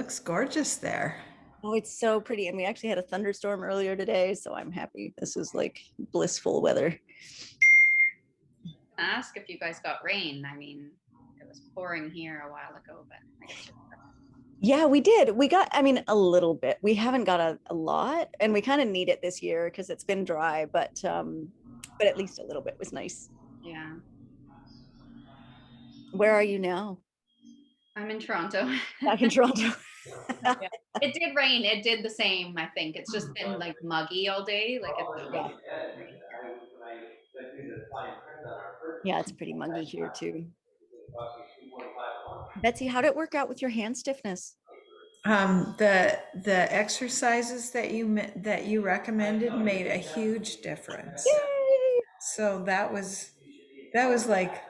looks gorgeous there. Oh, it's so pretty. And we actually had a thunderstorm earlier today, so I'm happy. This is like blissful weather. Ask if you guys got rain. I mean, it was pouring here a while ago, but I guess Yeah, we did. We got, I mean, a little bit. We haven't got a lot, and we kind of need it this year because it's been dry, but at least a little bit was nice. yeah. Where are you now? I'm in Toronto. Back in Toronto. Yeah. It did rain. It did the same, I think. It's just been like muggy all day. Like it's Yeah. Yeah, it's pretty muggy here too. Betsy, how'd it work out with your hand stiffness? The exercises that you recommended made a huge difference. Yay! So that was like,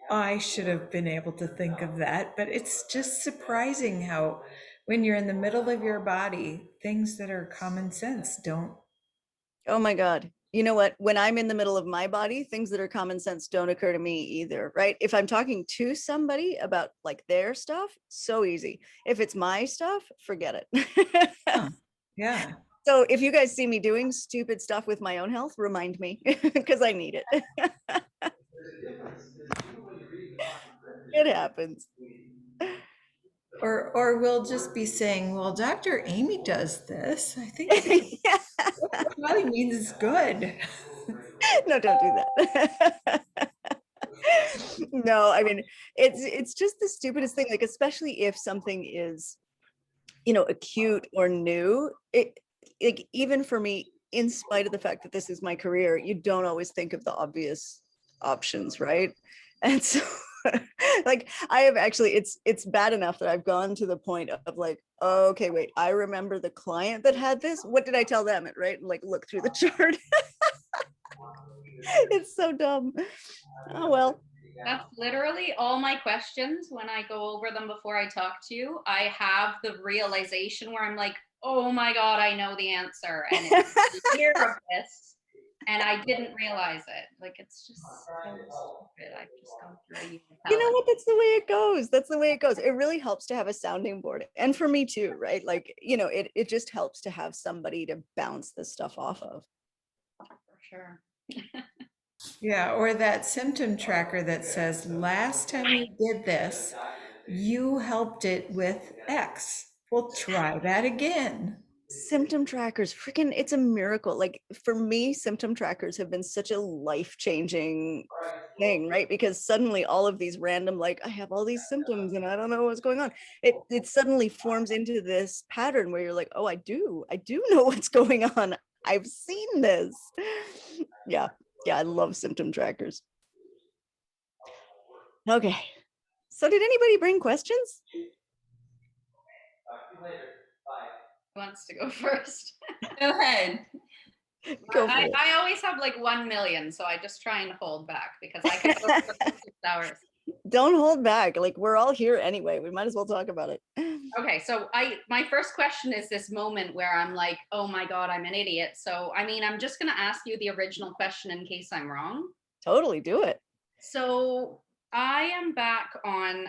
I should have been able to think of that, but it's just surprising how when you're in the middle of your body, things that are common sense don't. Oh my God. You know what? When I'm in the middle of my body, things that are common sense don't occur to me either, right? If I'm talking to somebody about like their stuff, so easy. If it's my stuff, forget it. Huh. Yeah. So if you guys see me doing stupid stuff with my own health, remind me because I need it. It happens. Or we'll just be saying, well, Dr. Amy does this. I think it Yeah. probably means it's good. No, don't do that. No, I mean, it's just the stupidest thing, like especially if something is, acute or new. It like even for me, in spite of the fact that this is my career, you don't always think of the obvious options, right? And so like I have actually, it's bad enough that I've gone to the point of like, oh, okay, wait, I remember the client that had this. What did I tell them? Right? And like look through the chart. It's so dumb. Oh well. That's literally all my questions when I go over them before I talk to you. I have the realization where I'm like, oh my God, I know the answer. And it's a year of this. And I didn't realize it. Like, it's just so stupid. I've just gone through a year of You hell. know what? That's the way it goes. That's the way it goes. It really helps to have a sounding board. And for me too, right? Like, it just helps to have somebody to bounce this stuff off of. For sure. Yeah, or that symptom tracker that says, last time you did this, you helped it with X. Well, try that again. Symptom trackers, freaking, it's a miracle. Like for me, symptom trackers have been such a life-changing thing, right? Because suddenly all of these random, like I have all these symptoms and I don't know what's going on. It suddenly forms into this pattern where you're like, oh, I do know what's going on. I've seen this. Yeah. Yeah, I love symptom trackers. Okay. So did anybody bring questions? Who wants to go first? Go ahead. Go for it. I always have like 1 million, so I just try and hold back because I could go for 6 hours. Don't hold back. Like we're all here anyway. We might as well talk about it. Okay, so my first question is this moment where I'm like, oh my God, I'm an idiot. So I mean, I'm just gonna ask you the original question in case I'm wrong. Totally do it. So I am back on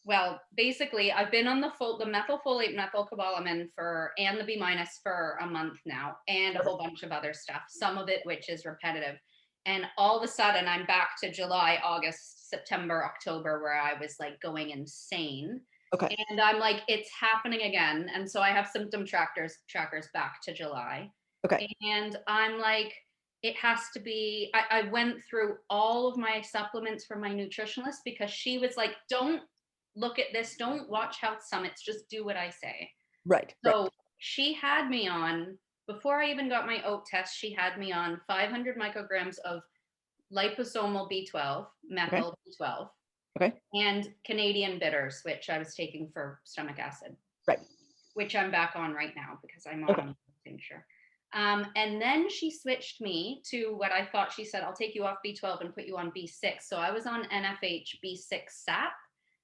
well, basically I've been on the methylfolate methylcobalamin and the B minus for a month now, and a whole bunch of other stuff, some of it which is repetitive. And all of a sudden I'm back to July, August, September, October, where I was like going insane. Okay. And I'm like, it's happening again. And so I have symptom trackers back to July. Okay. And I'm like, it has to be, I went through all of my supplements from my nutritionist because she was like, don't look at this, don't watch Health Summits, just do what I say. Right. So she had me on, before I even got my oat test, she had me on 500 micrograms of liposomal B12, methyl B12. Okay. And Canadian bitters, which I was taking for stomach acid. Right. Which I'm back on right now because I'm on tincture. And then she switched me to what I thought she said, I'll take you off B12 and put you on B6. So I was on NFH B6 SAP,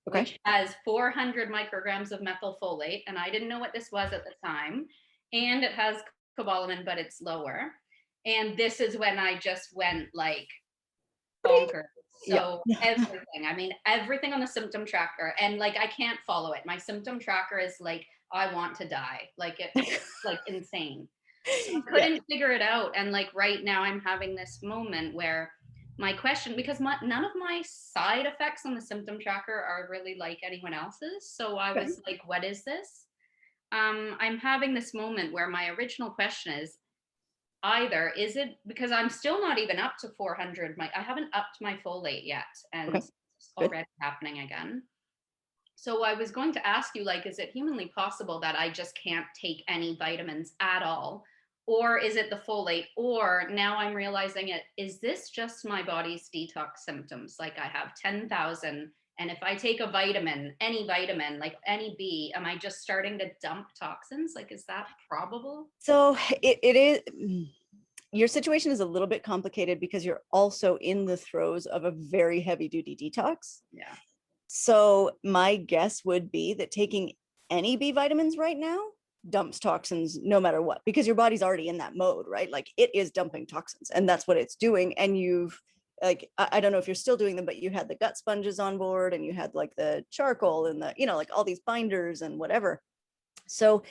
which has 400 micrograms of methylfolate. And I didn't know what this was at the time. And it has cobalamin, but it's lower. And this is when I just went like, bonkers. Yeah. So everything, I mean, everything on the symptom tracker, and like I can't follow it. My symptom tracker is like, I want to die. Like it's like insane. So I Yeah. couldn't figure it out. And like right now I'm having this moment where my question, because none of my side effects on the symptom tracker are really like anyone else's. So I was like, what is this? I'm having this moment where my original question is, either is it because I'm still not even up to 400, I haven't upped my folate yet, and Okay. it's already happening again. So I was going to ask you, like, is it humanly possible that I just can't take any vitamins at all? Or is it the folate? Or now I'm realizing it, is this just my body's detox symptoms? Like I have 10,000, and if I take a vitamin, any vitamin, like any B, am I just starting to dump toxins? Like, is that probable? So it is, your situation is a little bit complicated because you're also in the throes of a very heavy duty detox. Yeah. So my guess would be that taking any B vitamins right now dumps toxins no matter what, because your body's already in that mode, right? Like it is dumping toxins and that's what it's doing. And you've like, I don't know if you're still doing them, but you had the gut sponges on board and you had like the charcoal and the, you know, like all these binders and whatever. So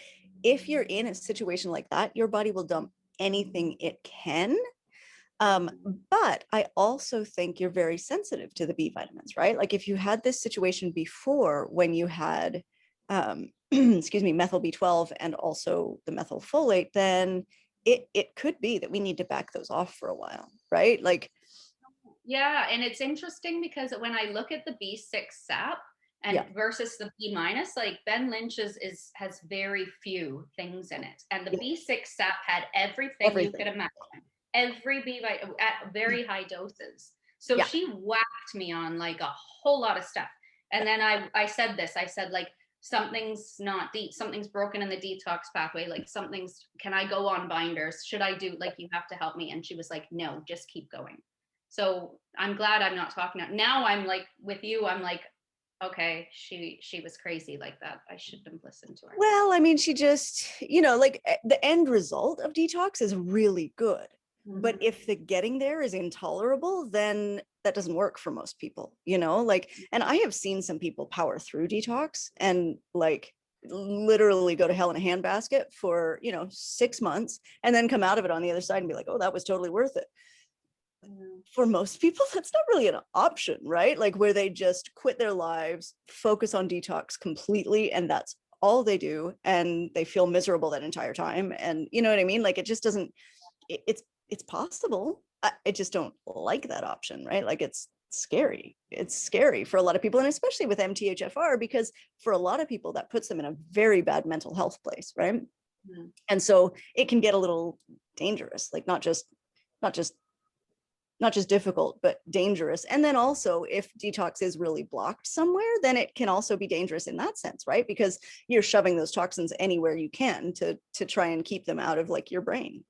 if you're in a situation like that, your body will dump anything it can. But I also think you're very sensitive to the B vitamins, right? Like if you had this situation before when you had, excuse me, methyl B12 and also the methylfolate, then it could be that we need to back those off for a while, right? Like, yeah, and it's interesting because when I look at the B6 sap and versus the B minus, like Ben Lynch's has very few things in it, and the B6 sap had everything you could imagine. Every B vitamin at very high doses. So she whacked me on like a whole lot of stuff. And then I said this, I said like, something's not something's broken in the detox pathway. Like can I go on binders? Should I do, like, you have to help me. And she was like, no, just keep going. So I'm glad I'm not talking now. I'm like with you, I'm like, okay, she was crazy like that. I shouldn't have listened to her. Well, I mean, she just, you know, like the end result of detox is really good. But if the getting there is intolerable, then that doesn't work for most people, you know, like, and I have seen some people power through detox and like literally go to hell in a handbasket for, you know, 6 months and then come out of it on the other side and be like, oh, that was totally worth it. For most people, that's not really an option, right? Like where they just quit their lives, focus on detox completely, and that's all they do. And they feel miserable that entire time. And you know what I mean? Like it just doesn't, it's possible. I just don't like that option, right? Like it's scary. It's scary for a lot of people, and especially with MTHFR, because for a lot of people that puts them in a very bad mental health place, right? And so it can get a little dangerous, like not just difficult, but dangerous. And then also if detox is really blocked somewhere, then it can also be dangerous in that sense, right? Because you're shoving those toxins anywhere you can to try and keep them out of like your brain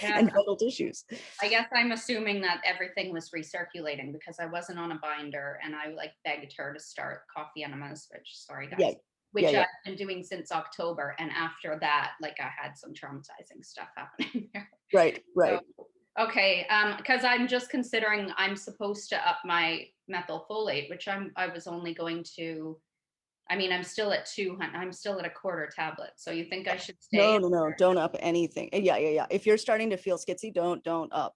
and vital tissues. I guess I'm assuming that everything was recirculating because I wasn't on a binder and I like begged her to start coffee enemas, which, sorry guys, which I've been doing since October. And after that, like I had some traumatizing stuff happening there. Right. So, okay, because I'm just considering I'm supposed to up my methylfolate, which I was only going to, I mean, I'm still at 200, I'm still at a quarter tablet. So you think I should stay? No, don't up anything. Yeah. If you're starting to feel skitsy, don't up.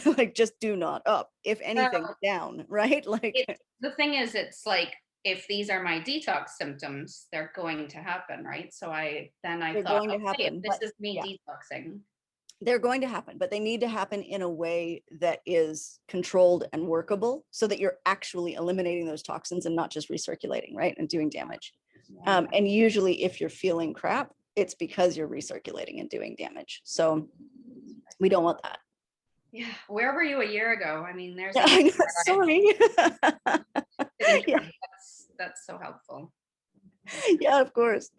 Like just do not up. If anything, down, right? Like the thing is, it's like, if these are my detox symptoms, they're going to happen, right? So I thought, okay, if this is me detoxing, they're going to happen, but they need to happen in a way that is controlled and workable so that you're actually eliminating those toxins and not just recirculating, right? And doing damage. And usually if you're feeling crap, it's because you're recirculating and doing damage. So we don't want that. Yeah. Where were you a year ago? I mean, there's sorry. That's so helpful. Yeah, of course.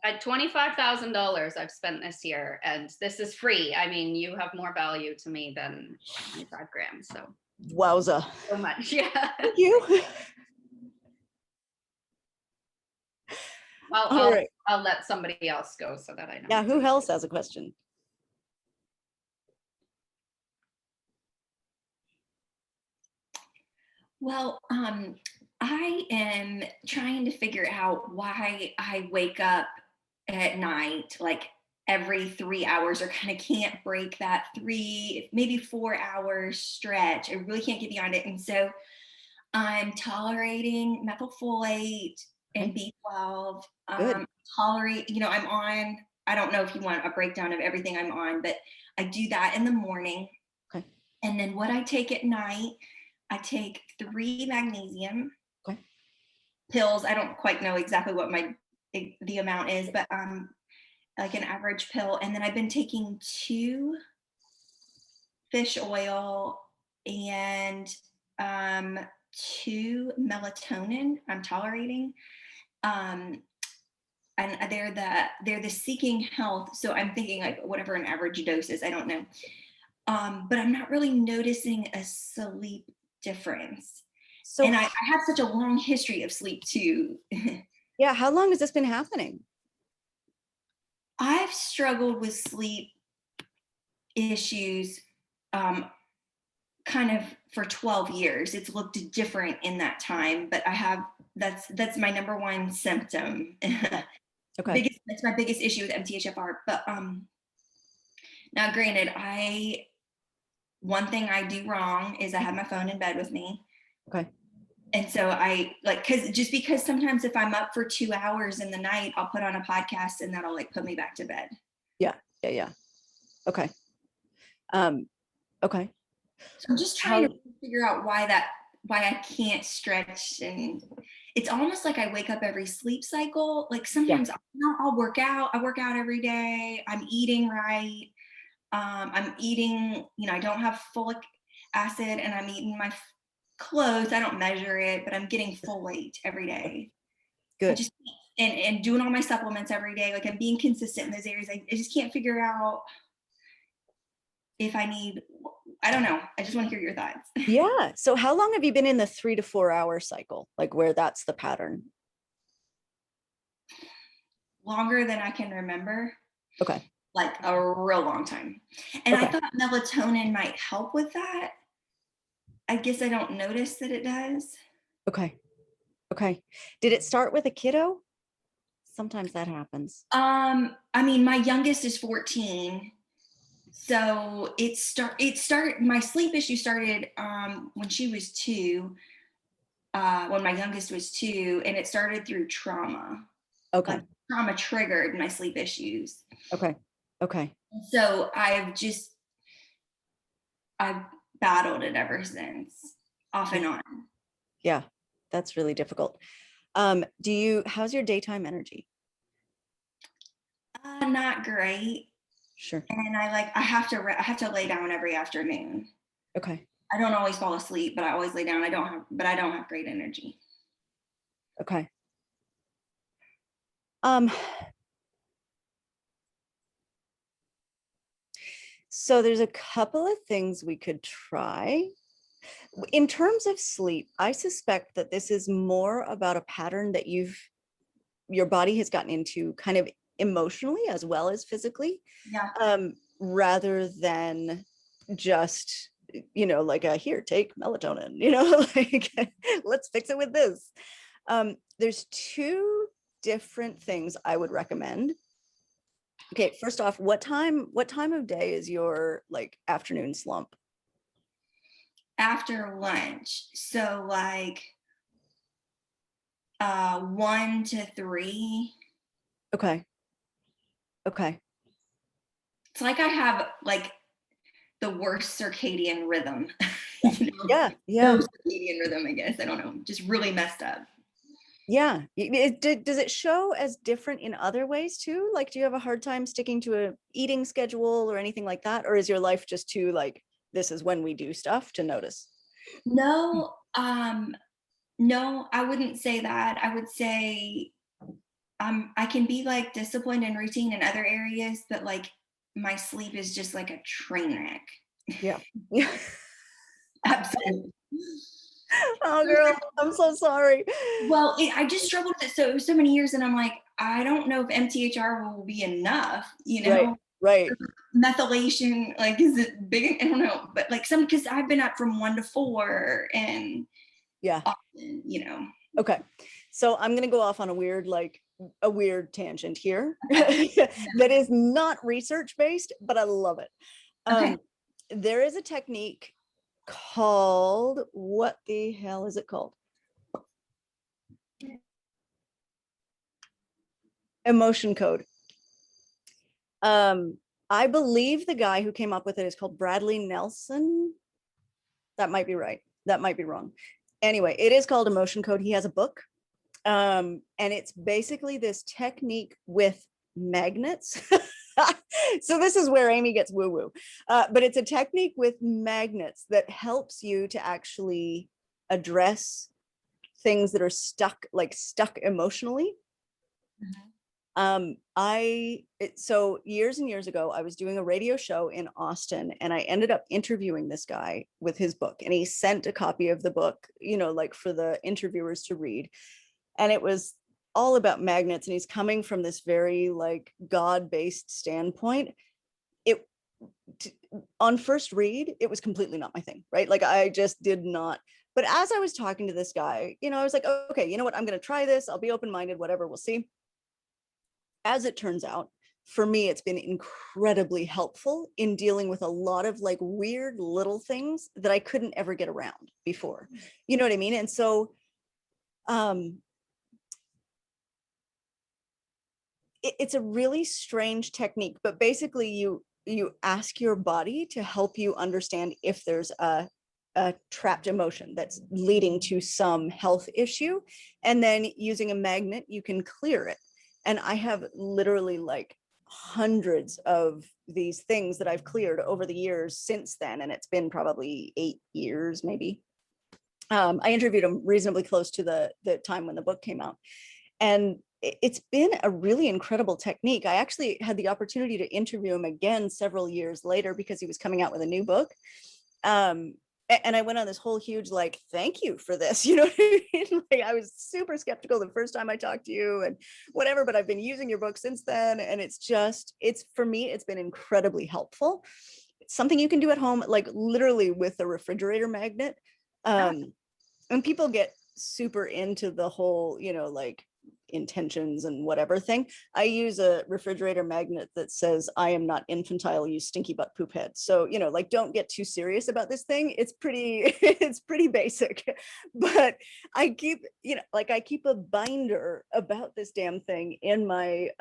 At $25,000 I've spent this year, and this is free. I mean, you have more value to me than 25 grams. So wowza. So much. Yeah. Thank you. I'll let somebody else go so that I know. Yeah, who else has a question? Well, I am trying to figure out why I wake up at night, like every 3 hours, or kind of can't break that 3, maybe 4 hour stretch. I really can't get beyond it. And so I'm tolerating methylfolate and B12. Good. I'm on, I don't know if you want a breakdown of everything I'm on, but I do that in the morning. Okay. And then what I take at night, I take 3 magnesium pills. I don't quite know exactly what the amount is, but like an average pill. And then I've been taking 2 fish oil and 2 melatonin I'm tolerating. And they're the Seeking Health. So I'm thinking like whatever an average dose is, I don't know. But I'm not really noticing a sleep difference. So, and I have such a long history of sleep too. yeah, how long has this been happening? I've struggled with sleep issues kind of for 12 years. It's looked different in that time, but that's my number one symptom. Okay. That's my biggest issue with MTHFR. But now granted, one thing I do wrong is I have my phone in bed with me. Okay. And so because sometimes if I'm up for 2 hours in the night, I'll put on a podcast and that'll like put me back to bed. Yeah. Okay. Okay. So I'm just trying to figure out why I can't stretch, and it's almost like I wake up every sleep cycle. Like sometimes I'll work out. I work out every day. I'm eating right. I'm eating, I don't have folic acid, and I'm eating my clothes. I don't measure it, but I'm getting folate every day. Good. And doing all my supplements every day. Like I'm being consistent in those areas. I just can't figure out if I need, I don't know. I just want to hear your thoughts. Yeah. So how long have you been in the 3 to 4 hour cycle? Like where that's the pattern? Longer than I can remember. Okay. Like a real long time. And I thought melatonin might help with that. I guess I don't notice that it does. Okay. Did it start with a kiddo? Sometimes that happens. I mean, my youngest is 14. So my sleep issue started when she was 2, when my youngest was 2, and it started through trauma. Okay. Like, trauma triggered my sleep issues. Okay. So I've battled it ever since, off and on. Yeah, that's really difficult. How's your daytime energy? Not great. Sure. And I have to lay down every afternoon. Okay. I don't always fall asleep, but I always lay down. I don't have great energy. Okay. So there's a couple of things we could try. In terms of sleep, I suspect that this is more about a pattern that your body has gotten into kind of emotionally as well as physically. Yeah. Rather than just, like here, take melatonin, like let's fix it with this. There's 2 different things I would recommend. Okay, first off, what time of day is your like afternoon slump? After lunch. So like 1 to 3. Okay. It's like I have like the worst circadian rhythm. Yeah. No circadian rhythm, I guess. I don't know. Just really messed up. Yeah. Does it show as different in other ways too? Like, do you have a hard time sticking to a eating schedule or anything like that? Or is your life just too like, this is when we do stuff to notice? No, no, I wouldn't say that. I would say I can be like disciplined and routine in other areas, but like my sleep is just like a train wreck. Yeah. Absolutely. Oh girl, I'm so sorry. Well, I just struggled with it so many years, and I'm like, I don't know if MTHR will be enough, Right. Methylation, like, is it big? I don't know, but like because I've been up from 1 to 4, and Yeah. often, Okay. So I'm going to go off on a weird tangent here that is not research based, but I love it. Okay. There is a technique called, what the hell is it called? Emotion code. I believe the guy who came up with it is called Bradley Nelson. That might be right. That might be wrong. Anyway, it is called emotion code. He has a book. And it's basically this technique with magnets. So this is where Amy gets woo-woo. But it's a technique with magnets that helps you to actually address things that are stuck emotionally. So years and years ago, I was doing a radio show in Austin, and I ended up interviewing this guy with his book, and he sent a copy of the book, for the interviewers to read. And it was all about magnets, and he's coming from this very God-based standpoint. On first read, it was completely not my thing, right? I just did not. But as I was talking to this guy, I was like, okay, you know what? I'm going to try this. I'll be open-minded, whatever, we'll see. As it turns out, for me, it's been incredibly helpful in dealing with a lot of weird little things that I couldn't ever get around before. You know what I mean? And so, it's a really strange technique, but basically you ask your body to help you understand if there's a trapped emotion that's leading to some health issue. And then using a magnet, you can clear it. And I have literally hundreds of these things that I've cleared over the years since then. And it's been probably 8 years, maybe. I interviewed him reasonably close to the time when the book came out. And it's been a really incredible technique. I actually had the opportunity to interview him again several years later because he was coming out with a new book. And I went on this whole huge, thank you for this. You know what I mean? I was super skeptical the first time I talked to you and whatever, but I've been using your book since then. And for me, it's been incredibly helpful. It's something you can do at home, literally with a refrigerator magnet. And people get super into the whole, intentions and whatever thing. I use a refrigerator magnet that says, I am not infantile, you stinky butt poop head. So, don't get too serious about this thing. It's pretty basic, but I keep, I keep a binder about this damn thing in my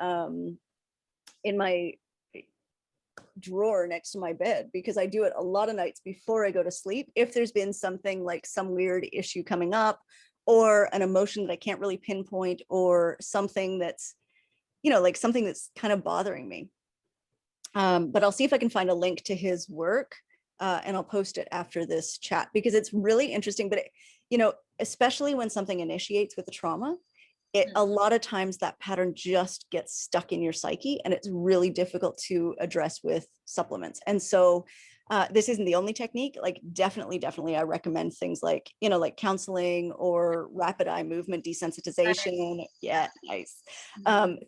drawer next to my bed, because I do it a lot of nights before I go to sleep. If there's been something some weird issue coming up, or an emotion that I can't really pinpoint, or something that's, something that's kind of bothering me. But I'll see if I can find a link to his work, and I'll post it after this chat, because it's really interesting. But, especially when something initiates with a trauma, a lot of times that pattern just gets stuck in your psyche, and it's really difficult to address with supplements. And so this isn't the only technique. Definitely I recommend things like counseling or rapid eye movement desensitization. Yeah, nice.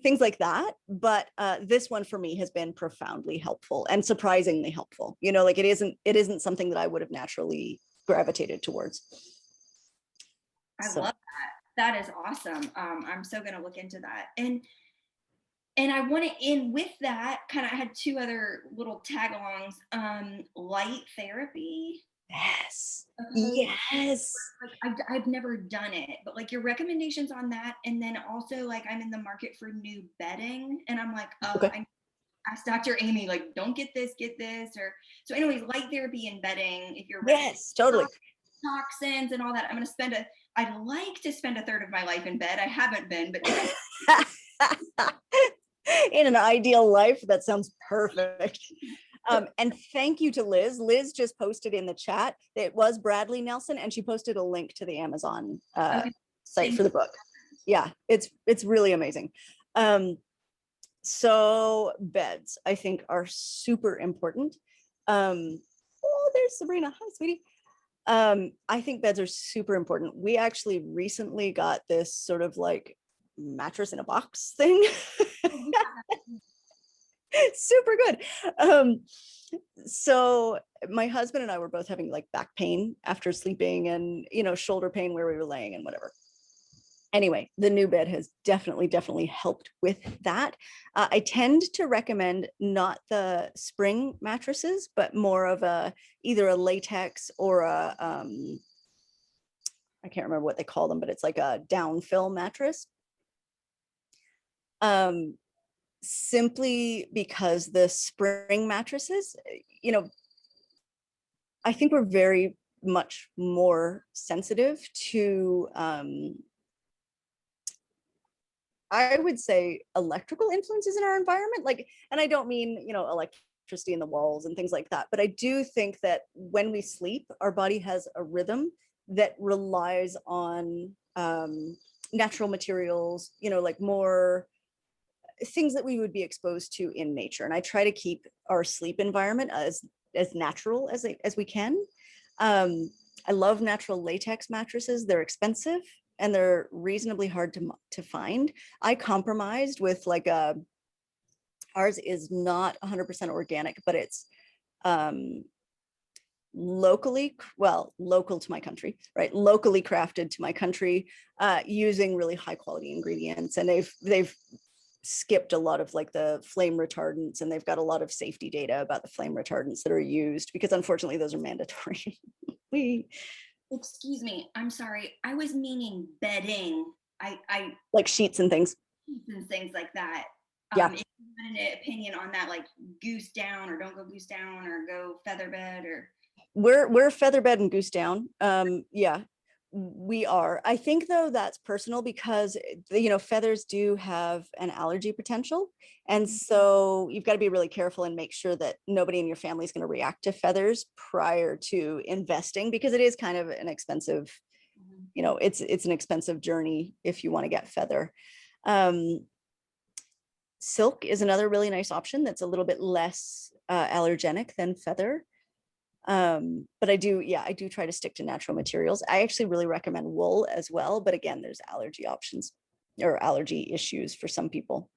Things like that. But this one for me has been profoundly helpful and surprisingly helpful. It isn't something that I would have naturally gravitated towards. I love that. That is awesome. I'm so going to look into that. And I want to end with that. I had 2 other little tag-alongs. Light therapy. Yes. Yes. I've never done it, but your recommendations on that. And then also I'm in the market for new bedding, and I'm okay. I asked Dr. Amy, don't get this, or so anyways, light therapy and bedding, if you're ready. Yes, totally. Toxins and all that. I'd like to spend a third of my life in bed. I haven't been, but in an ideal life, that sounds perfect. And thank you to Liz. Liz just posted in the chat. It was Bradley Nelson, and she posted a link to the Amazon site for the book. Yeah, it's really amazing. So beds, I think, are super important. Oh, there's Sabrina. Hi, sweetie. I think beds are super important. We actually recently got this sort of mattress in a box thing. Super good. So my husband and I were both having like back pain after sleeping, and, you know, shoulder pain where we were laying and whatever. Anyway, the new bed has definitely helped with that. I tend to recommend not the spring mattresses, but more of either a latex or a, I can't remember what they call them, but it's like a down fill mattress. Simply because the spring mattresses, you know, I think we're very much more sensitive to, I would say, electrical influences in our environment. Like, and I don't mean, you know, electricity in the walls and things like that, but I do think that when we sleep, our body has a rhythm that relies on natural materials, you know, like more things that we would be exposed to in nature. And I try to keep our sleep environment as natural as we can. I love natural latex mattresses. They're expensive and they're reasonably hard to find. I compromised with like ours is not 100% organic, but it's local to my country, right? Locally crafted to my country, using really high quality ingredients. And they've skipped a lot of like the flame retardants, and they've got a lot of safety data about the flame retardants that are used, because unfortunately those are mandatory. Excuse me, I'm sorry. I was meaning bedding. I like sheets and things. and things like that. Yeah. If you had an opinion on that, like goose down or don't go goose down or go feather bed, or We're feather bed and goose down. Yeah, we are. I think though that's personal, because you know, feathers do have an allergy potential, and so you've got to be really careful and make sure that nobody in your family is going to react to feathers prior to investing, because it is kind of an expensive, you know, it's an expensive journey if you want to get feather. Silk is another really nice option that's a little bit less allergenic than feather. But I do try to stick to natural materials. I actually really recommend wool as well, but again, there's allergy options or allergy issues for some people.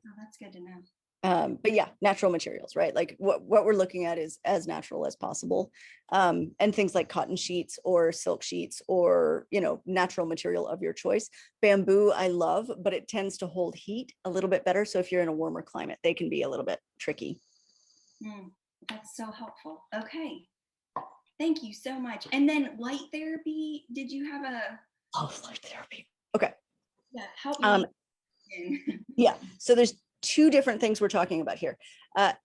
oh, that's good to know. But yeah, natural materials, right? Like what we're looking at is as natural as possible. And things like cotton sheets or silk sheets, or, you know, natural material of your choice. Bamboo, I love, but it tends to hold heat a little bit better. So if you're in a warmer climate, they can be a little bit tricky. That's so helpful. Okay. Thank you so much. And then light therapy, did you have a... Oh, light therapy. Okay. Yeah, help me. Yeah, so there's two different things we're talking about here.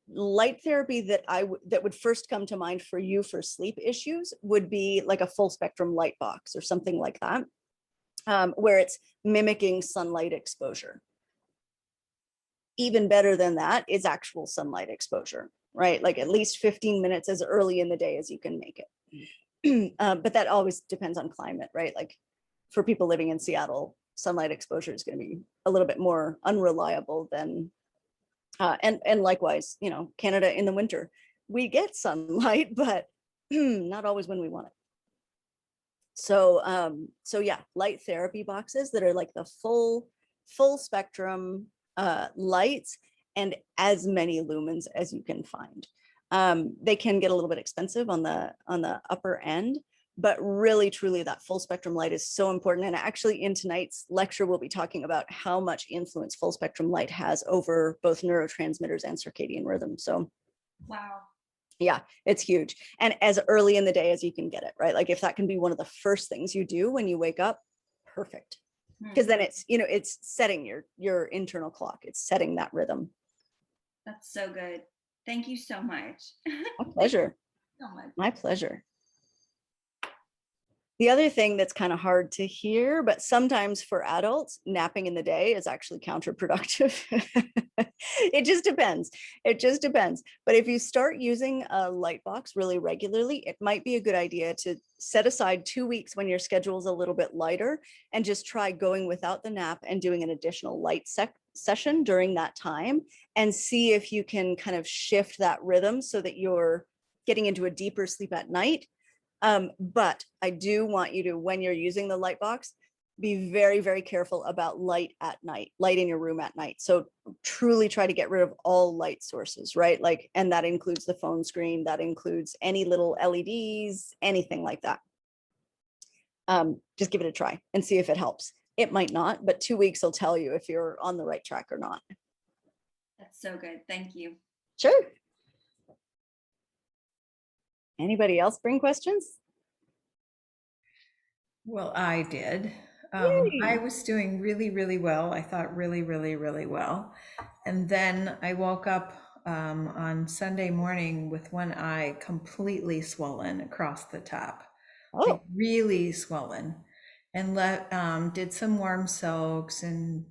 Light therapy that would first come to mind for you for sleep issues would be like a full spectrum light box or something like that, where it's mimicking sunlight exposure. Even better than that is actual sunlight exposure, right? Like at least 15 minutes as early in the day as you can make it. But that always depends on climate, right? Like for people living in Seattle, sunlight exposure is going to be a little bit more unreliable than, and likewise, you know, Canada in the winter, we get sunlight, but not always when we want it. So, so yeah, light therapy boxes that are like the full spectrum lights and as many lumens as you can find. They can get a little bit expensive on the upper end, but really truly that full spectrum light is so important. And actually in tonight's lecture, we'll be talking about how much influence full spectrum light has over both neurotransmitters and circadian rhythm. So Wow. yeah, it's huge. And as early in the day as you can get it, right? Like if that can be one of the first things you do when you wake up, perfect. Because then it's, you know, it's setting your internal clock. It's setting that rhythm. That's so good. Thank you so much. My pleasure. So much. My pleasure. The other thing that's kind of hard to hear, but sometimes for adults, napping in the day is actually counterproductive. It just depends. It just depends. But if you start using a light box really regularly, it might be a good idea to set aside 2 weeks when your schedule is a little bit lighter and just try going without the nap and doing an additional light session during that time and see if you can kind of shift that rhythm so that you're getting into a deeper sleep at night. But I do want you to, when you're using the light box, be very, very careful about light at night, light in your room at night. So truly try to get rid of all light sources, right? Like, and that includes the phone screen, that includes any little LEDs, anything like that. Just give it a try and see if it helps. It might not, but 2 weeks will tell you if you're on the right track or not. That's so good. Thank you. Sure. Anybody else bring questions? Well, I did. Yay. I was doing really, really well. I thought really, really, really well. And then I woke up on Sunday morning with one eye completely swollen across the top, like Oh, really swollen, and did some warm soaks and,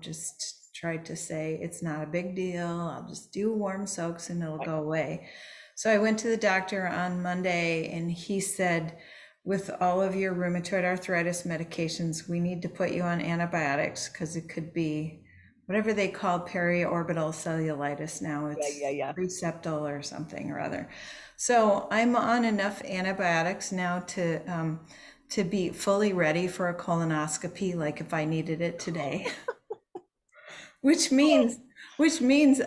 just tried to say it's not a big deal. I'll just do warm soaks and it'll go away. So I went to the doctor on Monday and he said, with all of your rheumatoid arthritis medications, we need to put you on antibiotics because it could be whatever they call periorbital cellulitis now. It's yeah. preseptal or something or other. So I'm on enough antibiotics now to be fully ready for a colonoscopy, like if I needed it today. Which means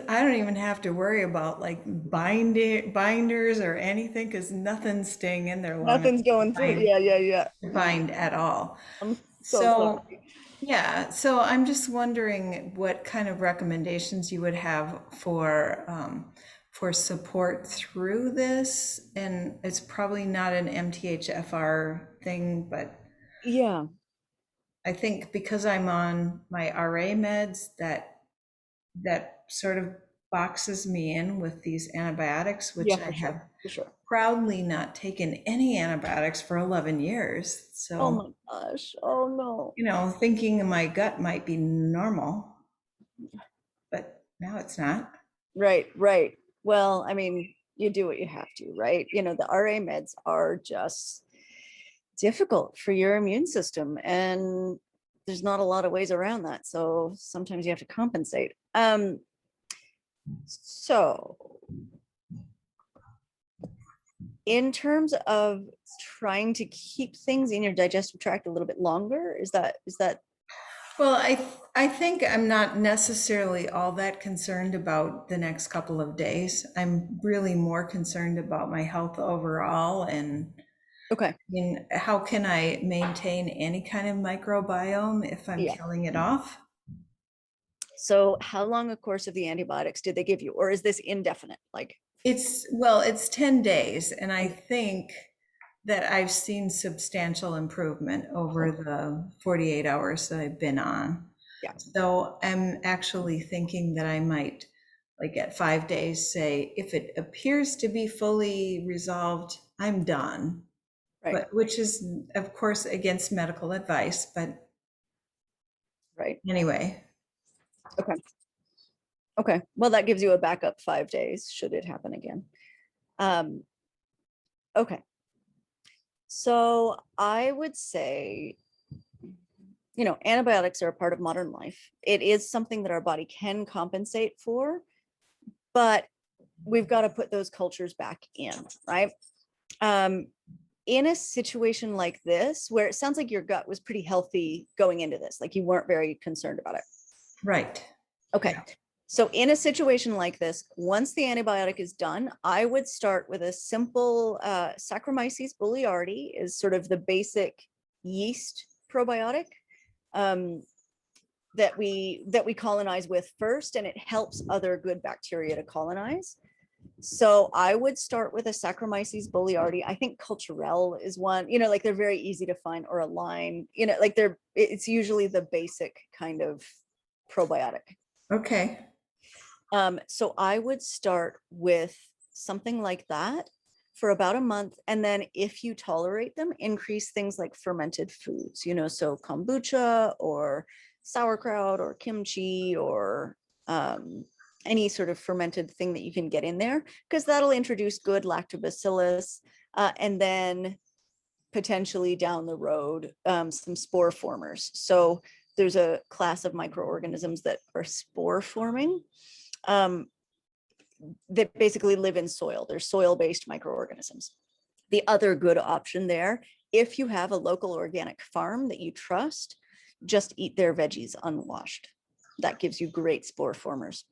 I don't even have to worry about like binders or anything because nothing's staying in there long Nothing's going through. Yeah. to bind at all. I'm So sorry. yeah, so I'm just wondering what kind of recommendations you would have for support through this. And it's probably not an MTHFR thing, but Yeah. I think because I'm on my RA meds, that sort of boxes me in with these antibiotics, which Yeah, I for have sure. For sure. proudly not taken any antibiotics for 11 years. Oh So, my gosh. Oh no. thinking my gut might be normal, but now it's not. Right. Well, I mean, you do what you have to, right? The RA meds are just difficult for your immune system, and there's not a lot of ways around that. So sometimes you have to compensate. So in terms of trying to keep things in your digestive tract a little bit longer, is that Well, I think I'm not necessarily all that concerned about the next couple of days. I'm really more concerned about my health overall and okay? how can I maintain any kind of microbiome if I'm Yeah. killing it off? So how long a course of the antibiotics did they give you, or is this indefinite? Like, It's 10 days, and I think that I've seen substantial improvement over the 48 hours that I've been on. yeah, So I'm actually thinking that I might, like at 5 days, say, if it appears to be fully resolved, I'm done. right, But which is, of course, against medical advice, but right. anyway. Okay. Well, that gives you a backup 5 days should it happen again. Okay. So I would say, antibiotics are a part of modern life. It is something that our body can compensate for, but we've got to put those cultures back in, right? In a situation like this, where it sounds like your gut was pretty healthy going into this, like you weren't very concerned about it. Right. Okay. Yeah. So in a situation like this, once the antibiotic is done, I would start with a simple Saccharomyces boulardii is sort of the basic yeast probiotic that we colonize with first, and it helps other good bacteria to colonize. So I would start with a Saccharomyces boulardii. I think Culturelle is one, like they're very easy to find, or a line, like it's usually the basic kind of probiotic. Okay. So I would start with something like that for about a month. And then if you tolerate them, increase things like fermented foods, so kombucha or sauerkraut or kimchi or any sort of fermented thing that you can get in there, because that'll introduce good lactobacillus. And then potentially down the road, some spore formers. So there's a class of microorganisms that are spore forming that basically live in soil. They're soil-based microorganisms. The other good option there if you have a local organic farm that you trust, just eat their veggies unwashed. That gives you great spore formers.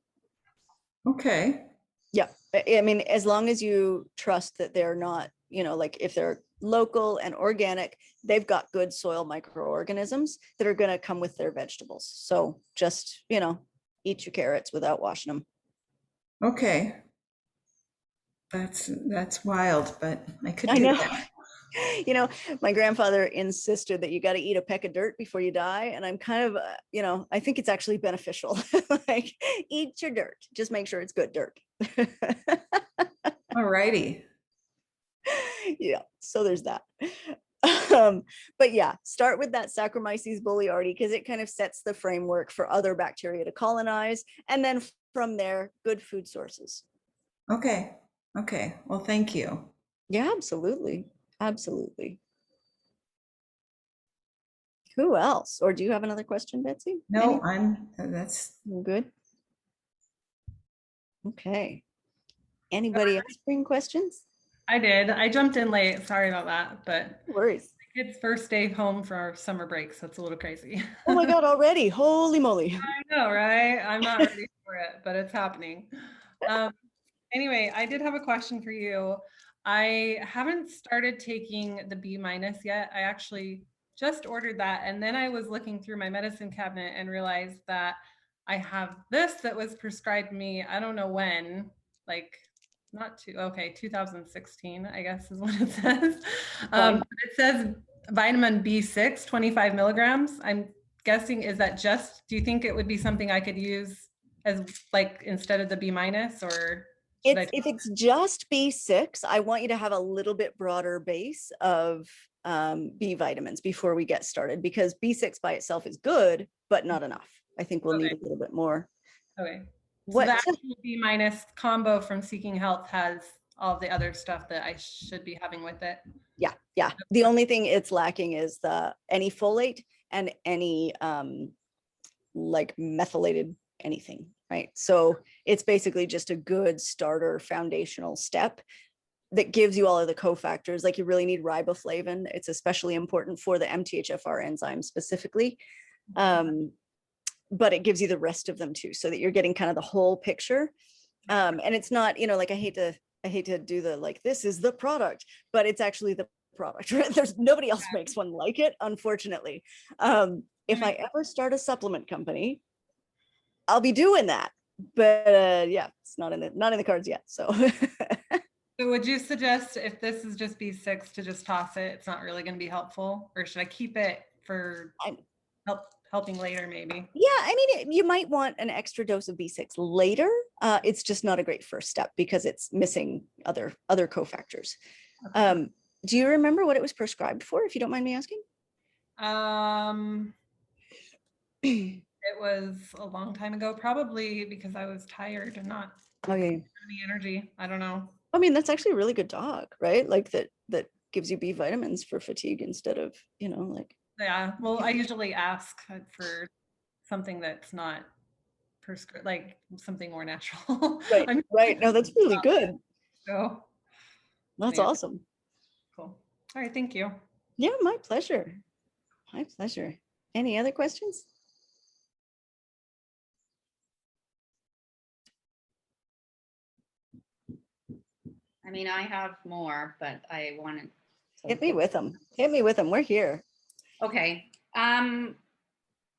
Okay. Yeah, I mean, as long as you trust that they're not, you know, like if they're local and organic, they've got good soil microorganisms that are going to come with their vegetables. So just, you know, eat your carrots without washing them. Okay. That's wild, but I could I do know. that. You know, my grandfather insisted that you got to eat a peck of dirt before you die. And I'm kind of, you know, I think it's actually beneficial. Like, eat your dirt. Just make sure it's good dirt. All righty. Yeah, so there's that. But yeah, start with that Saccharomyces boulardii because it kind of sets the framework for other bacteria to colonize. And then from there, good food sources. Okay. Okay. Well, thank you. Yeah, absolutely. Absolutely. Who else? Or do you have another question, Betsy? No, That's good. Okay. Anybody else bring questions? I did. I jumped in late. Sorry about that. But No worries. kids' first day home for our summer break, so it's a little crazy. Oh my God, already. Holy moly. I know, right? I'm not ready for it, but it's happening. Anyway, I did have a question for you. I haven't started taking the B minus yet. I actually just ordered that. And then I was looking through my medicine cabinet and realized that I have this that was prescribed me, I don't know when, like not too, okay, 2016, I guess is what it says. It says vitamin B6, 25 milligrams. I'm guessing, is that just, do you think it would be something I could use as like instead of the B minus, or if it's just B6, I want you to have a little bit broader base of B vitamins before we get started, because B6 by itself is good, but not enough. I think we'll need a little bit more. Okay. What so the actual B minus combo from Seeking Health has all the other stuff that I should be having with it. Yeah, yeah. The only thing it's lacking is any folate and any like methylated anything, right? So it's basically just a good starter foundational step that gives you all of the cofactors. Like, you really need riboflavin. It's especially important for the MTHFR enzyme specifically. But it gives you the rest of them too, so that you're getting kind of the whole picture. And it's not, you know, like I hate to do the, like, this is the product, but it's actually the product, right? There's nobody else makes one like it, unfortunately. If I ever start a supplement company, I'll be doing that. But yeah, it's not in the cards yet. So So would you suggest, if this is just B6, to just toss it? It's not really going to be helpful, or should I keep it for helping later maybe? Yeah, I mean, you might want an extra dose of B6 later. It's just not a great first step because it's missing other cofactors. Okay. Do you remember what it was prescribed for, if you don't mind me asking? It was a long time ago, probably because I was tired and not any energy. I don't know. I mean, that's actually a really good dog, right? Like that gives you B vitamins for fatigue instead of, you know, like. Yeah, well, I usually ask for something that's not prescribed, like something more natural. Right, right. No, that's really good. So that's awesome. Cool. All right, thank you. Yeah, my pleasure. My pleasure. Any other questions? I mean, I have more, but I wanted to hit me with them. Hit me with them. We're here. Okay.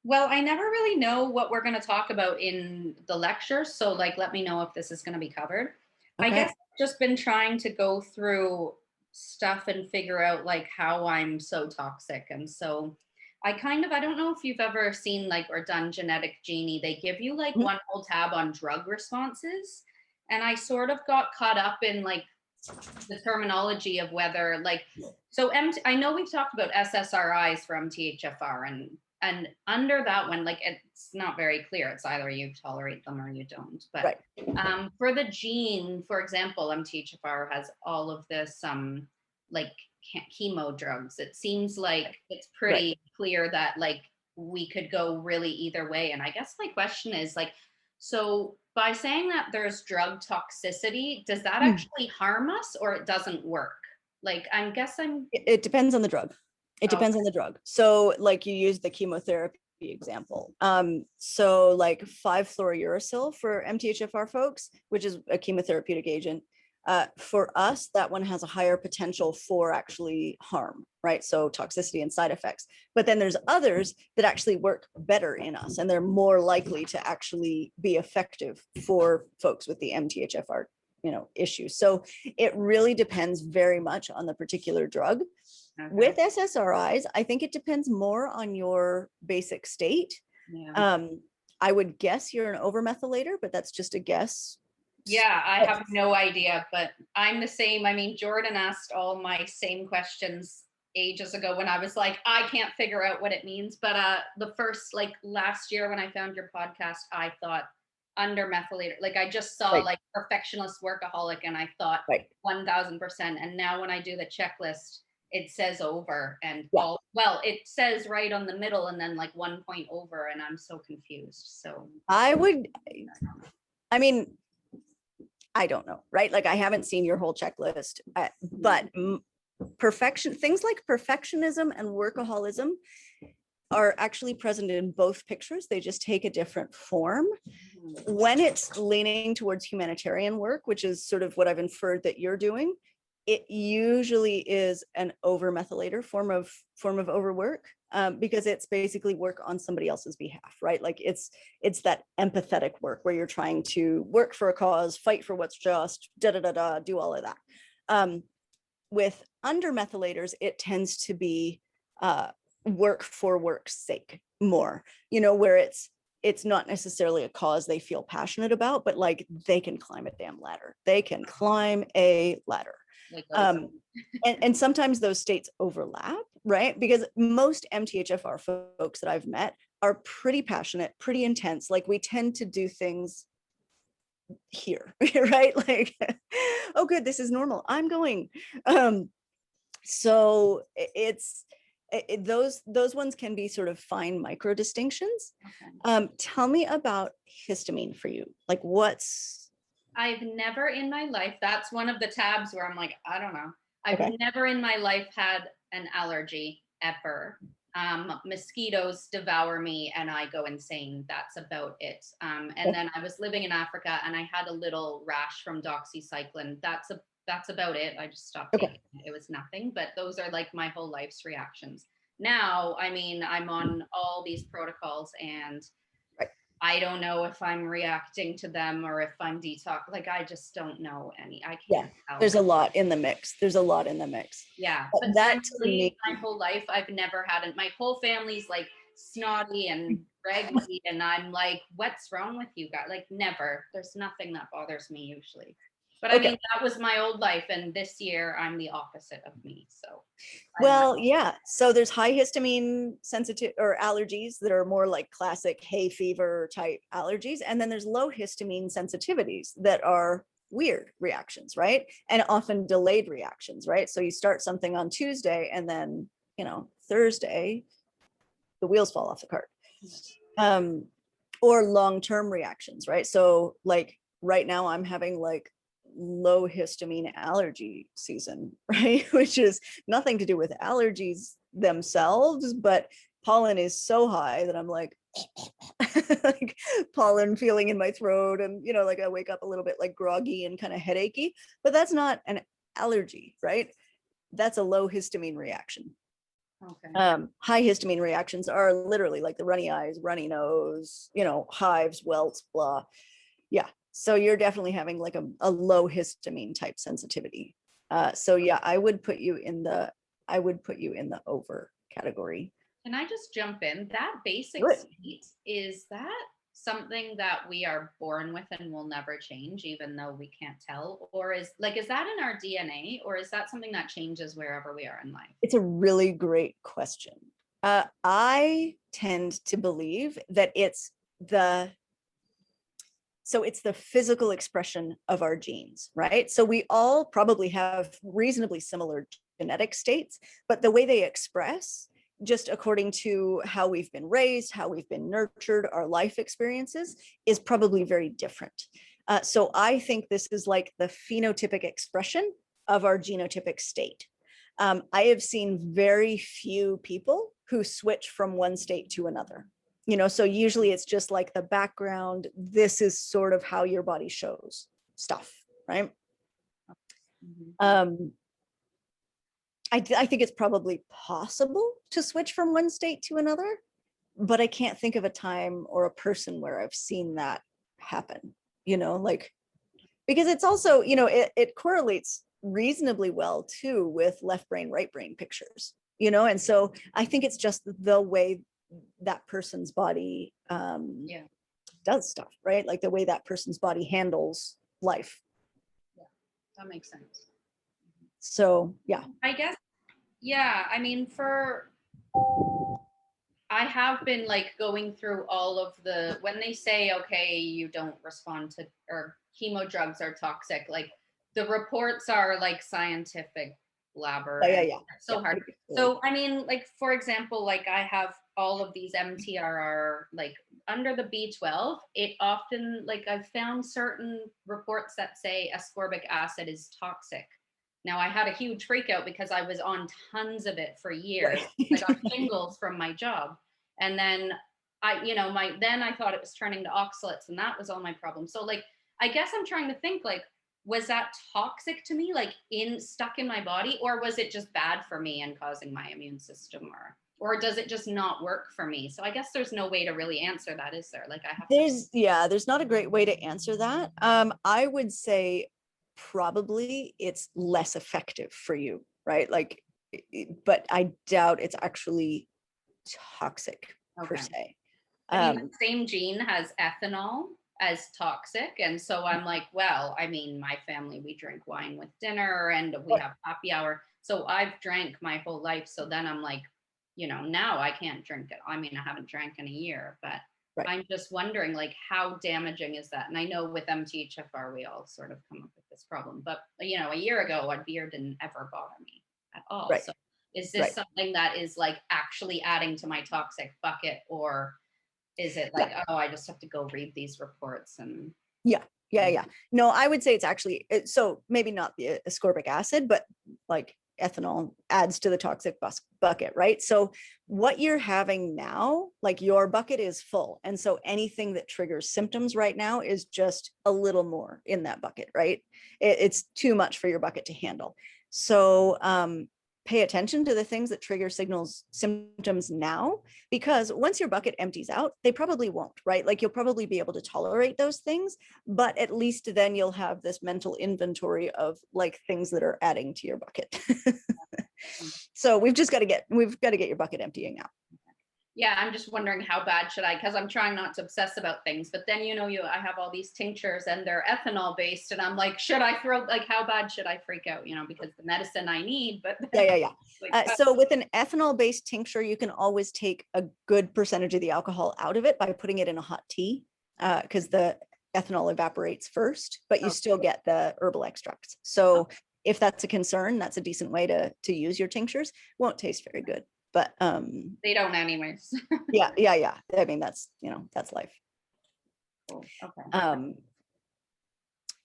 Well, I never really know what we're going to talk about in the lecture. So like, let me know if this is going to be covered. Okay. I guess I've just been trying to go through stuff and figure out like how I'm so toxic. And so I don't know if you've ever seen like or done Genetic Genie. They give you like one whole tab on drug responses. And I sort of got caught up in like the terminology of whether like, so I know we've talked about SSRIs for MTHFR and under that one, like it's not very clear. It's either you tolerate them or you don't. But for the gene, for example, MTHFR has all of this like chemo drugs. It seems like it's pretty clear that like we could go really either way. And I guess my question is like, so by saying that there's drug toxicity, does that actually harm us or it doesn't work? Like, I guess I'm. It depends on the drug. It depends on the drug. So like you use the chemotherapy example. So like 5-fluorouracil for MTHFR folks, which is a chemotherapeutic agent. For us, that one has a higher potential for actually harm, right? So toxicity and side effects. But then there's others that actually work better in us, and they're more likely to actually be effective for folks with the MTHFR, issue. So it really depends very much on the particular drug. Okay. With SSRIs, I think it depends more on your basic state. Yeah. I would guess you're an overmethylator, but that's just a guess. Yeah, I have no idea, but I'm the same. I mean, Jordan asked all my same questions ages ago when I was like, I can't figure out what it means. But the first, like last year when I found your podcast, I thought undermethylator. Like I just saw Right. like perfectionist workaholic and I thought Right. 1000%. And now when I do the checklist, it says over and Yeah. it says right on the middle and then like 1 point over, and I'm so confused. So I mean, I don't know, right? Like I haven't seen your whole checklist, but things like perfectionism and workaholism are actually present in both pictures. They just take a different form. When it's leaning towards humanitarian work, which is sort of what I've inferred that you're doing, it usually is an overmethylator form of overwork, because it's basically work on somebody else's behalf, right? Like it's that empathetic work where you're trying to work for a cause, fight for what's just, do all of that. With undermethylators, it tends to be work for work's sake more, where it's not necessarily a cause they feel passionate about, but like they can climb a damn ladder. They can climb a ladder. And sometimes those states overlap, right? Because most MTHFR folks that I've met are pretty passionate, pretty intense. Like we tend to do things here, right? Like, oh, good, this is normal. I'm going. So those ones can be sort of fine micro distinctions. okay. Tell me about histamine for you. Like I've never in my life, that's one of the tabs where I'm like, I don't know. I've Okay. never in my life had an allergy ever. Mosquitoes devour me and I go insane. That's about it. And then I was living in Africa and I had a little rash from doxycycline. That's about it. I just stopped taking it. It was nothing, but those are like my whole life's reactions. Now, I mean, I'm on all these protocols and I don't know if I'm reacting to them or if I'm detox. Like, I just don't know any. I can't tell. There's a lot in the mix. Yeah. But that to generally, me, my whole life, I've never had it. My whole family's like snotty and reggy. And I'm like, what's wrong with you guys? Like, never. There's nothing that bothers me usually. But I mean, that was my old life. And this year, I'm the opposite of me. So. well, yeah. So there's high histamine sensitive or allergies that are more like classic hay fever type allergies. And then there's low histamine sensitivities that are weird reactions, right? And often delayed reactions, right? So you start something on Tuesday and then, Thursday, the wheels fall off the cart. Or long-term reactions, right? So like right now I'm having like low histamine allergy season, right? Which is nothing to do with allergies themselves, but pollen is so high that I'm like, like pollen feeling in my throat, and like I wake up a little bit like groggy and kind of headachy, but that's not an allergy, right? That's a low histamine reaction. Okay. High histamine reactions are literally like the runny eyes, runny nose, hives, welts, blah. Yeah. So you're definitely having like a low histamine type sensitivity. So yeah, I would put you in the over category. Can I just jump in? That basic state, is that something that we are born with and will never change, even though we can't tell? Or is that in our DNA, or is that something that changes wherever we are in life? It's a really great question. I tend to believe that it's the physical expression of our genes, right? So we all probably have reasonably similar genetic states, but the way they express, just according to how we've been raised, how we've been nurtured, our life experiences, is probably very different. So I think this is like the phenotypic expression of our genotypic state. I have seen very few people who switch from one state to another. So usually it's just like the background. This is sort of how your body shows stuff, right? Mhm. I think it's probably possible to switch from one state to another, but I can't think of a time or a person where I've seen that happen, like, because it's also, it correlates reasonably well too with left brain, right brain pictures, and so I think it's just the way that person's body Yeah, does stuff, right? Like the way that person's body handles life. that makes sense. So yeah. I guess, yeah, I mean, I have been like going through all of when they say, okay, you don't respond to, or chemo drugs are toxic, like the reports are like scientific blabber. Yeah. It's so hard. So, I mean, like, for example, like I have all of these MTHFR, like under the B12, it often, like I've found certain reports that say ascorbic acid is toxic. Now I had a huge freak out because I was on tons of it for years. I got shingles from my job. And then then I thought it was turning to oxalates, and that was all my problem. So like, I guess I'm trying to think, like, was that toxic to me, like stuck in my body, or was it just bad for me and causing my immune system, or does it just not work for me? So I guess there's no way to really answer that, is there? Like I have there's not a great way to answer that. I would say probably it's less effective for you, right? Like, but I doubt it's actually toxic per se. I mean, the same gene has ethanol as toxic. And so I'm like, well, I mean, my family, we drink wine with dinner and we have happy hour. So I've drank my whole life. So then I'm like, now I can't drink it. I mean, I haven't drank in a year, but I'm just wondering, like, how damaging is that? And I know with MTHFR, we all sort of come up with this problem. But, a year ago, a beer didn't ever bother me at all. Right. So is this something that is like actually adding to my toxic bucket, or is it like, oh, I just have to go read these reports and yeah. No, I would say it's actually, so maybe not the ascorbic acid, but like ethanol adds to the toxic bucket, right? So what you're having now, like your bucket is full. And so anything that triggers symptoms right now is just a little more in that bucket, right? It's too much for your bucket to handle. So pay attention to the things that trigger symptoms now, because once your bucket empties out, they probably won't, right? Like you'll probably be able to tolerate those things, but at least then you'll have this mental inventory of like things that are adding to your bucket. So we've got to get your bucket emptying out. Yeah, I'm just wondering how bad should I, because I'm trying not to obsess about things, but then, I have all these tinctures and they're ethanol based, and I'm like, should I how bad should I freak out, because the medicine I need, but. Yeah. So with an ethanol based tincture, you can always take a good percentage of the alcohol out of it by putting it in a hot tea, because the ethanol evaporates first, but you still get the herbal extracts. So if that's a concern, that's a decent way to use your tinctures. Won't taste very good, but they don't anyways. yeah. I mean, that's life. Cool. Okay.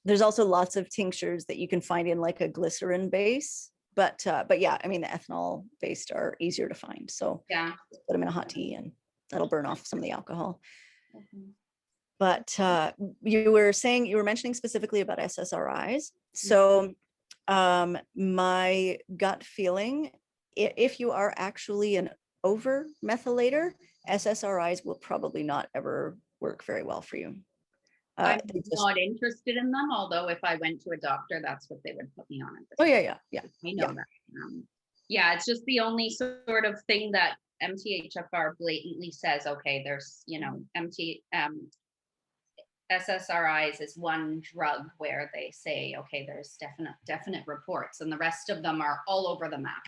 There's also lots of tinctures that you can find in like a glycerin base, but yeah, I mean, the ethanol based are easier to find. So yeah, put them in a hot tea and that'll burn off some of the alcohol. Mm-hmm. But you were mentioning specifically about SSRIs. So my gut feeling, if you are actually an over methylator, SSRIs will probably not ever work very well for you. I'm not interested in them, although if I went to a doctor, that's what they would put me on. Yeah. I know that. It's just the only sort of thing that MTHFR blatantly says, okay, there's, SSRIs is one drug where they say, okay, there's definite reports, and the rest of them are all over the map,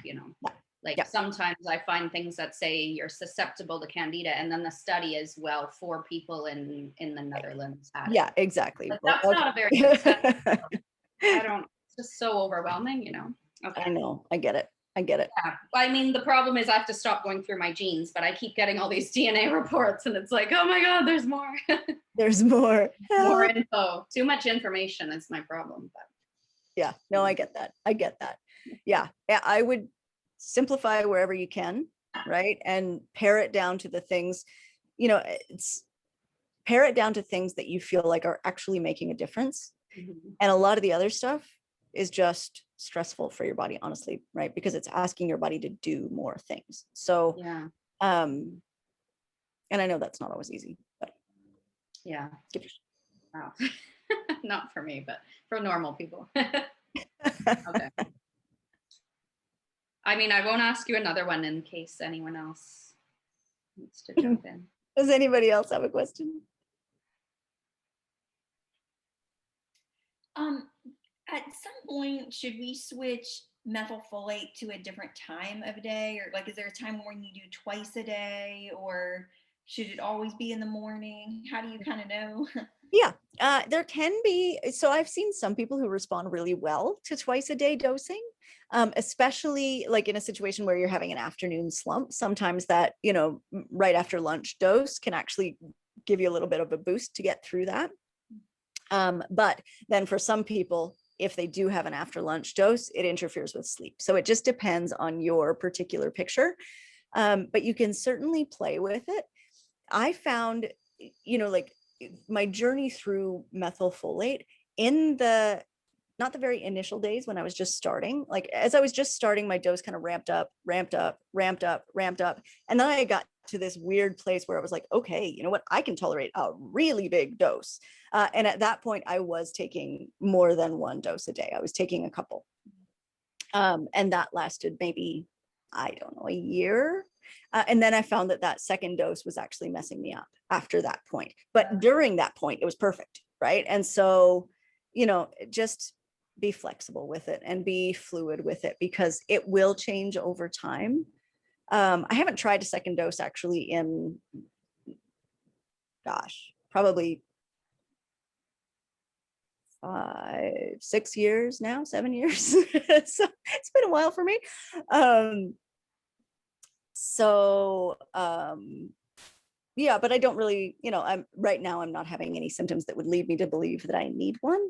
Sometimes I find things that say you're susceptible to candida, and then the study is, 4 people in the Netherlands had it. Yeah, exactly. Like, that's not a very good study. It's just so overwhelming, Okay. I know, I get it. Yeah. I mean, the problem is I have to stop going through my genes, but I keep getting all these DNA reports, and it's like, oh my God, there's more. There's more. More info. Too much information is my problem. But. Yeah, no, I get that. I get that. Yeah, I would simplify wherever you can, right? And pare it down to the things, it's pare it down to things that you feel like are actually making a difference. Mhm. And a lot of the other stuff is just stressful for your body, honestly, right? Because it's asking your body to do more things. So, Yeah. and I know that's not always easy, but Yeah. give it Wow. Not for me, but for normal people. Okay. I mean, I won't ask you another one in case anyone else needs to jump in. Does anybody else have a question? At some point, should we switch methylfolate to a different time of day, or like, is there a time when you do twice a day, or should it always be in the morning? How do you kind of know? Yeah, there can be. So I've seen some people who respond really well to twice a day dosing, especially like in a situation where you're having an afternoon slump. Sometimes that, right after lunch dose can actually give you a little bit of a boost to get through that. But then for some people, if they do have an after lunch dose, it interferes with sleep. So it just depends on your particular picture. But you can certainly play with it. I found, like my journey through methylfolate in not the very initial days when I was just starting, like as I was just starting, my dose kind of ramped up. And then I got to this weird place where I was like, okay, you know what? I can tolerate a really big dose. And at that point, I was taking more than one dose a day. I was taking a couple. And that lasted maybe, I don't know, a year. And then I found that second dose was actually messing me up after that point. But during that point, it was perfect, right? And so, just be flexible with it and be fluid with it because it will change over time. I haven't tried a second dose actually in, probably 6 years now, 7 years. So it's been a while for me. Yeah, but I don't really, I'm right now, I'm not having any symptoms that would lead me to believe that I need one.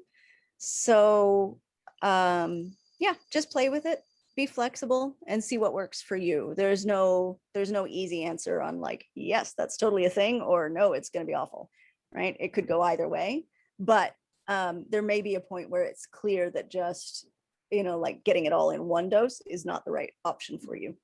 So, yeah, just play with it, be flexible and see what works for you. There's no easy answer on like, yes, that's totally a thing, or no, it's going to be awful, right? It could go either way, but there may be a point where it's clear that just, like getting it all in one dose is not the right option for you.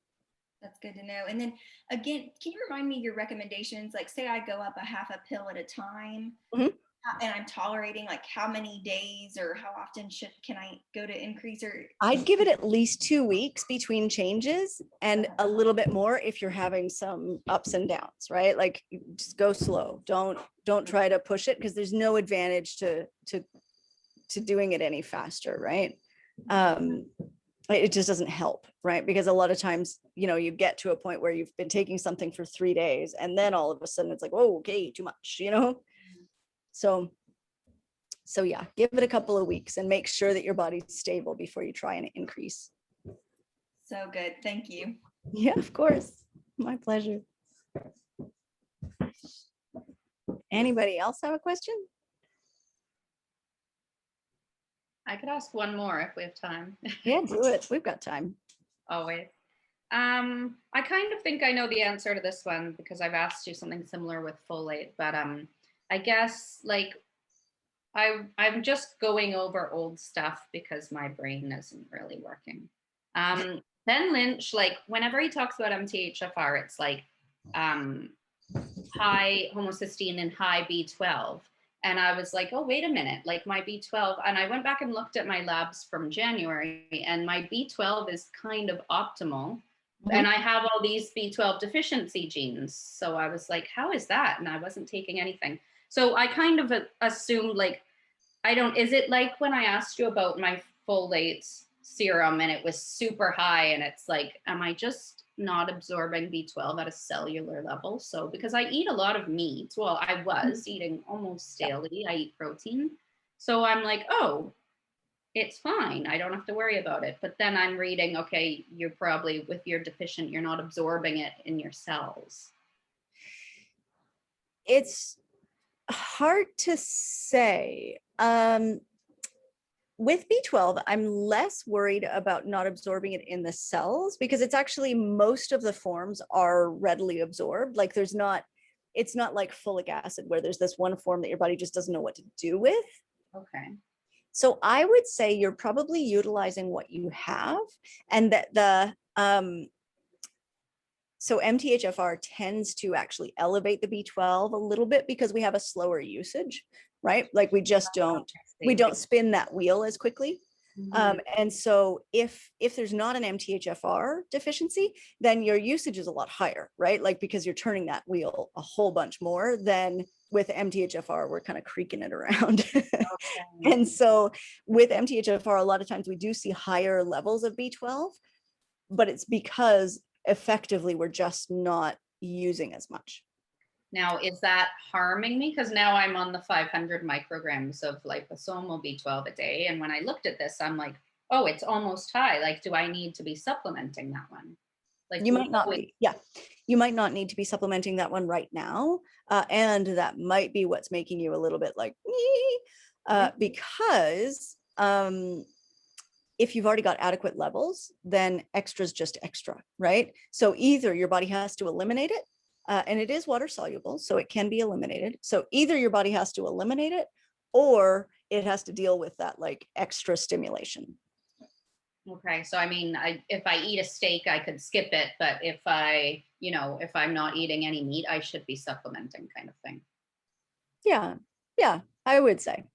That's good to know. And then again, can you remind me your recommendations? Like say I go up a half a pill at a time, Mhm. And I'm tolerating, like how many days or how often can I go to increase, or I'd give it at least 2 weeks between changes and a little bit more if you're having some ups and downs, right? Like just go slow. Don't try to push it because there's no advantage to doing it any faster, right? It just doesn't help, right? Because a lot of times, you get to a point where you've been taking something for 3 days and then all of a sudden it's like, oh, okay, too much, So yeah, give it a couple of weeks and make sure that your body's stable before you try and increase. so good. Thank you. Yeah, of course. My pleasure. Anybody else have a question? I could ask one more if we have time. Yeah, do it. We've got time. Always. I kind of think I know the answer to this one because I've asked you something similar with folate, but I guess like I'm just going over old stuff because my brain isn't really working. Ben Lynch, like whenever he talks about MTHFR, it's like high homocysteine and high B12. And I was like, oh, wait a minute, like my B12. And I went back and looked at my labs from January and my B12 is kind of optimal. And I have all these B12 deficiency genes. So I was like, how is that? And I wasn't taking anything. So I kind of assumed like, is it like when I asked you about my folate serum and it was super high and it's like, am I just not absorbing B12 at a cellular level? So because I eat a lot of meat, well, I was eating almost daily, I eat protein. So I'm like, oh, it's fine. I don't have to worry about it. But then I'm reading, okay, you're probably with your deficient, you're not absorbing it in your cells. It's hard to say. with B12, I'm less worried about not absorbing it in the cells because it's actually most of the forms are readily absorbed. Like it's not like folic acid where there's this one form that your body just doesn't know what to do with. Okay. So I would say you're probably utilizing what you have, and that so MTHFR tends to actually elevate the B12 a little bit because we have a slower usage, right? Like we don't spin that wheel as quickly. And so if there's not an MTHFR deficiency, then your usage is a lot higher, right? Like because you're turning that wheel a whole bunch more than with MTHFR, we're kind of creaking it around. And so with MTHFR, a lot of times we do see higher levels of B12, but it's because effectively we're just not using as much. Now, is that harming me? Because now I'm on the 500 micrograms of liposomal B12 a day. And when I looked at this, I'm like, oh, it's almost high. Like, do I need to be supplementing that one? Like you might not be. Yeah, you might not need to be supplementing that one right now. And that might be what's making you a little bit like, because if you've already got adequate levels, then extra is just extra, right? So either your body has to eliminate it, and it is water soluble, so it can be eliminated. So either your body has to eliminate it or it has to deal with that like extra stimulation. Okay, so I mean, if I eat a steak, I could skip it, but if I'm not eating any meat, I should be supplementing, kind of thing. Yeah, I would say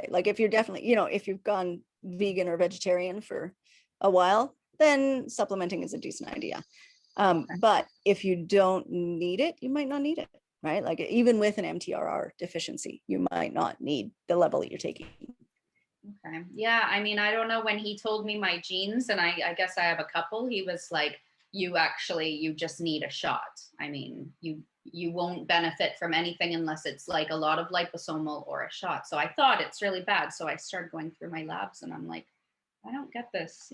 like if you're definitely, if you've gone vegan or vegetarian for a while, then supplementing is a decent idea. But if you don't need it, you might not need it, right? Like even with an MTHFR deficiency, you might not need the level that you're taking. Okay. Yeah. I mean, I don't know, when he told me my genes, and I guess I have a couple, he was like, you just need a shot. I mean, you won't benefit from anything unless it's like a lot of liposomal or a shot. So I thought it's really bad. So I started going through my labs and I'm like, I don't get this,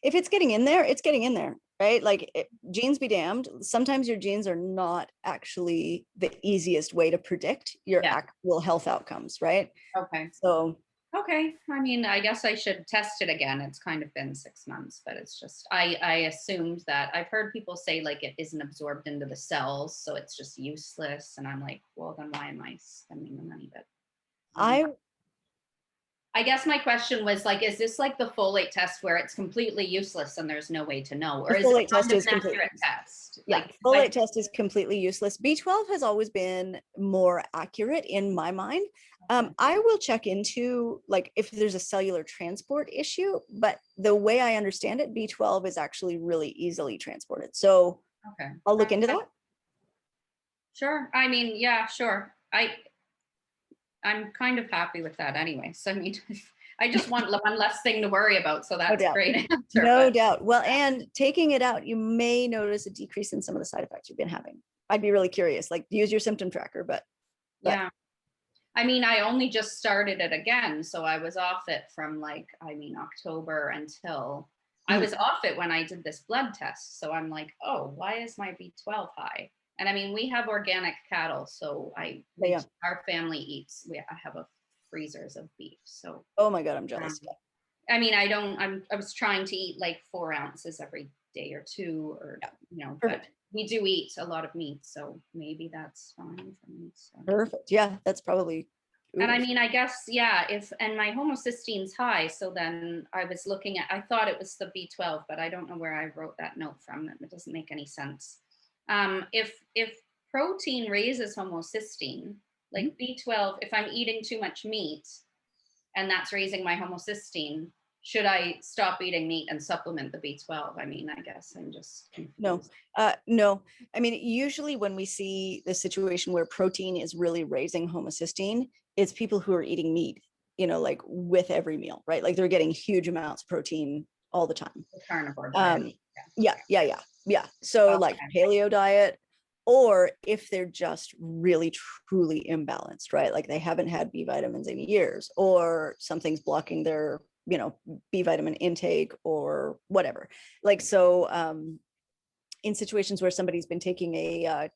if it's getting in there, it's getting in there, right? Like genes be damned. Sometimes your genes are not actually the easiest way to predict your actual health outcomes, right? Okay. So. Okay. I mean, I guess I should test it again. It's kind of been 6 months, but it's just, I assumed that. I've heard people say like it isn't absorbed into the cells, so it's just useless. And I'm like, well, then why am I spending the money? But I guess my question was like, is this like the folate test where it's completely useless and there's no way to know? Or is it test is an accurate test? Yeah, folate test is completely useless. B12 has always been more accurate in my mind. I will check into like if there's a cellular transport issue, but the way I understand it, B12 is actually really easily transported. So I'll look into that. Sure. I mean, yeah, sure. I'm kind of happy with that anyway. So I mean, I just want one less thing to worry about. So that's great. No doubt. Well, and taking it out, you may notice a decrease in some of the side effects you've been having. I'd be really curious, like use your symptom tracker, but. Yeah. I mean, I only just started it again. So I was off it from October until I was off it when I did this blood test. So I'm like, oh, why is my B12 high? And I mean, we have organic cattle, so our family eats. I have freezers of beef. So. Oh my God, I'm jealous. I mean, I was trying to eat like 4 ounces every day or 2, or but we do eat a lot of meat, so maybe that's fine for me. So. Perfect. Yeah, that's probably. And I mean, I guess, and my homocysteine high. So then I was looking at, I thought it was the B12, but I don't know where I wrote that note from. It doesn't make any sense. If protein raises homocysteine, like B12, if I'm eating too much meat and that's raising my homocysteine, should I stop eating meat and supplement the B12? I mean, I guess I'm just confused. No. I mean, usually when we see the situation where protein is really raising homocysteine, it's people who are eating meat, like with every meal, right? Like they're getting huge amounts of protein all the time. The carnivore diet. Yeah. So like paleo diet, or if they're just really truly imbalanced, right? Like they haven't had B vitamins in years, or something's blocking their B vitamin intake or whatever. Like, so in situations where somebody's been taking a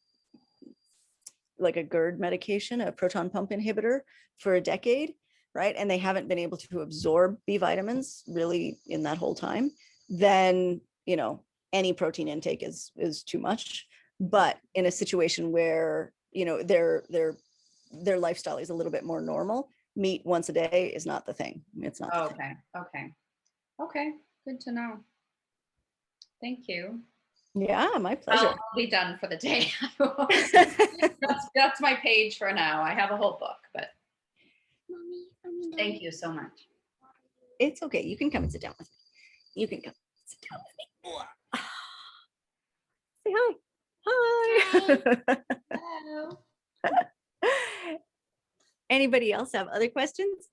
GERD medication, a proton pump inhibitor for a decade, right, and they haven't been able to absorb B vitamins really in that whole time, then, you know, any protein intake is too much. But in a situation where, you know, their lifestyle is a little bit more normal, meat once a day is not the thing. It's not the thing. Okay, good to know. Thank you. Yeah, my pleasure. I'll be done for the day. That's my page for now. I have a whole book, but thank you so much. It's okay. You can come and sit down with me. You can come sit down with me. Say hi. Hi. Hello. Anybody else have other questions?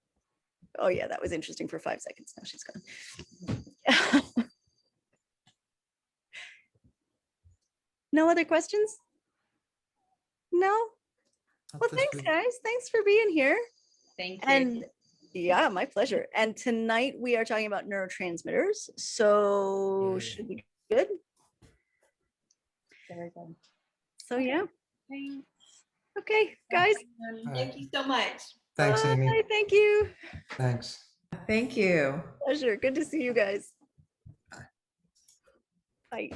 Oh yeah, that was interesting for 5 seconds. Now she's gone. No other questions? No? Well, thanks guys. Thanks for being here. Thank you. And yeah, my pleasure. And tonight we are talking about neurotransmitters. So should be good. Very good. So yeah. Thanks. Okay, guys. Thank you so much. Thanks, Amy. Bye. Thank you. Thanks. Thank you. Pleasure. Good to see you guys. Bye.